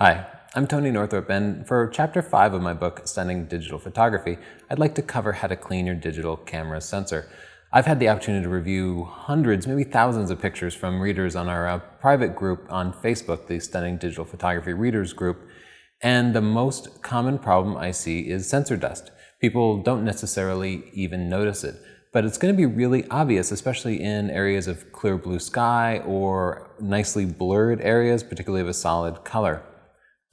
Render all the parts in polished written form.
Hi, I'm Tony Northrup, and for Chapter 5 of my book, Stunning Digital Photography, I'd like to cover how to clean your digital camera sensor. I've had the opportunity to review hundreds, maybe thousands of pictures from readers on our private group on Facebook, the Stunning Digital Photography Readers Group, and the most common problem I see is sensor dust. People don't necessarily even notice it, but it's going to be really obvious, especially in areas of clear blue sky or nicely blurred areas, particularly of a solid color.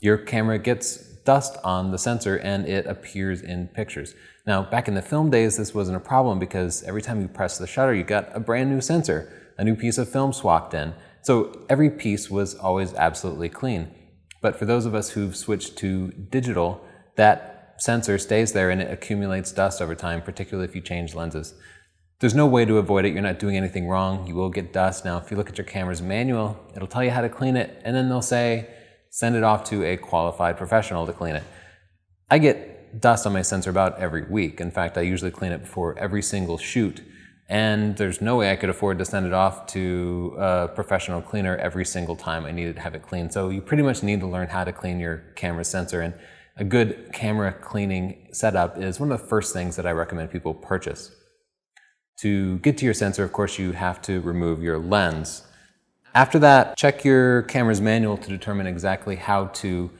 Your camera gets dust on the sensor and it appears in pictures. Now, back in the film days, this wasn't a problem because every time you press the shutter, you got a brand new sensor, a new piece of film swapped in. So every piece was always absolutely clean. But for those of us who've switched to digital, that sensor stays there and it accumulates dust over time, particularly if you change lenses. There's no way to avoid it. You're not doing anything wrong. You will get dust. Now, if you look at your camera's manual, it'll tell you how to clean it, and then they'll say, send it off to a qualified professional to clean it. I get dust on my sensor about every week. In fact, I usually clean it before every single shoot, and there's no way I could afford to send it off to a professional cleaner every single time I needed to have it cleaned. So you pretty much need to learn how to clean your camera sensor, and a good camera cleaning setup is one of the first things that I recommend people purchase. To get to your sensor, of course, you have to remove your lens. After that, check your camera's manual to determine exactly how to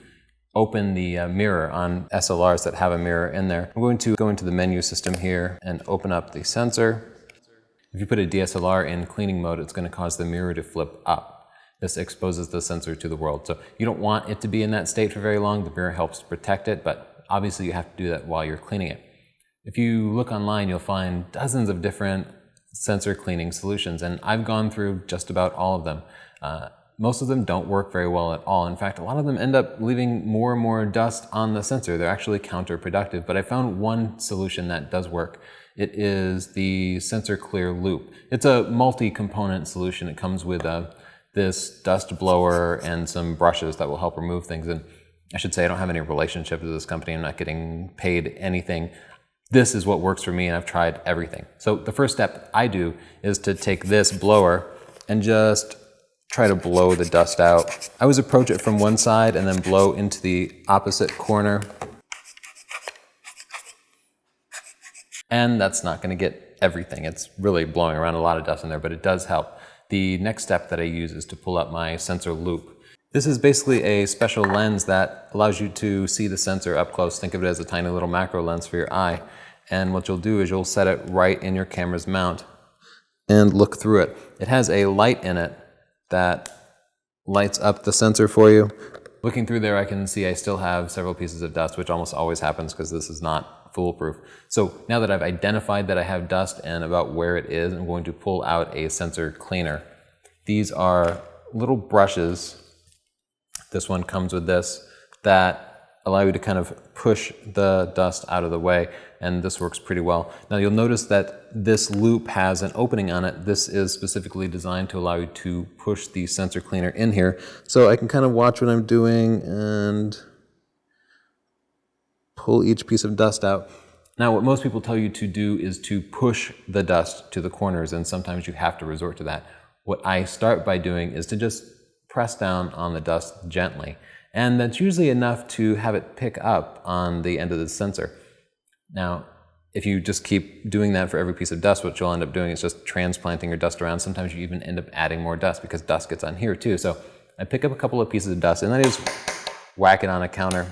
open the mirror on SLRs that have a mirror in there. I'm going to go into the menu system here and open up the sensor. If you put a DSLR in cleaning mode, it's going to cause the mirror to flip up. This exposes the sensor to the world. So you don't want it to be in that state for very long. The mirror helps to protect it, but obviously you have to do that while you're cleaning it. If you look online, you'll find dozens of different sensor cleaning solutions, and I've gone through just about all of them. Most of them don't work very well at all. In fact, a lot of them end up leaving more and more dust on the sensor. They're actually counterproductive, but I found one solution that does work. It is the Sensor Clear Loop. It's a multi-component solution. It comes with this dust blower and some brushes that will help remove things. And I should say I don't have any relationship with this company. I'm not getting paid anything. This is what works for me, and I've tried everything. So the first step I do is to take this blower and just try to blow the dust out. I always approach it from one side and then blow into the opposite corner. And that's not going to get everything. It's really blowing around a lot of dust in there, but it does help. The next step that I use is to pull up my sensor loop. This is basically a special lens that allows you to see the sensor up close. Think of it as a tiny little macro lens for your eye. And what you'll do is you'll set it right in your camera's mount and look through it. It has a light in it that lights up the sensor for you. Looking through there, I can see I still have several pieces of dust, which almost always happens because this is not foolproof. So now that I've identified that I have dust and about where it is, I'm going to pull out a sensor cleaner. These are little brushes. This one comes with this that allow you to kind of push the dust out of the way, and this works pretty well. Now you'll notice that this loop has an opening on it. This is specifically designed to allow you to push the sensor cleaner in here, so I can kind of watch what I'm doing and pull each piece of dust out. Now what most people tell you to do is to push the dust to the corners, and sometimes you have to resort to that. What I start by doing is to just press down on the dust gently. And that's usually enough to have it pick up on the end of the sensor. Now, if you just keep doing that for every piece of dust, what you'll end up doing is just transplanting your dust around. Sometimes you even end up adding more dust because dust gets on here too. So I pick up a couple of pieces of dust and then I just whack it on a counter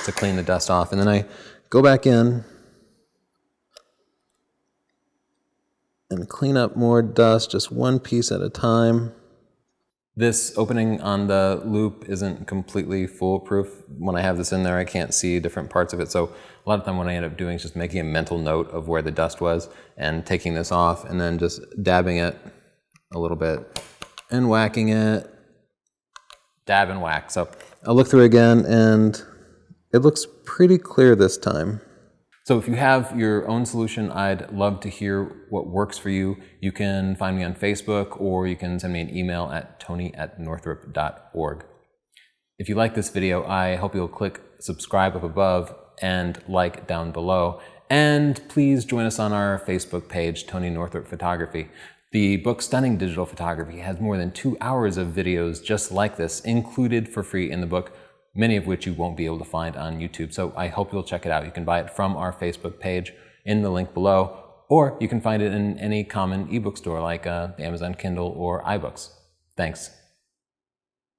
to clean the dust off. And then I go back in and clean up more dust, just one piece at a time. This opening on the loop isn't completely foolproof. When I have this in there, I can't see different parts of it. So a lot of time what I end up doing is just making a mental note of where the dust was and taking this off and then just dabbing it a little bit and whacking it, dab and whack. So I'll look through again and it looks pretty clear this time. So if you have your own solution, I'd love to hear what works for you. You can find me on Facebook or you can send me an email at tony@northrup.org. If you like this video, I hope you'll click subscribe up above and like down below. And please join us on our Facebook page, Tony Northrup Photography. The book Stunning Digital Photography has more than 2 hours of videos just like this included for free in the book, many of which you won't be able to find on YouTube. So I hope you'll check it out. You can buy it from our Facebook page in the link below, or you can find it in any common ebook store like the Amazon Kindle or iBooks. Thanks.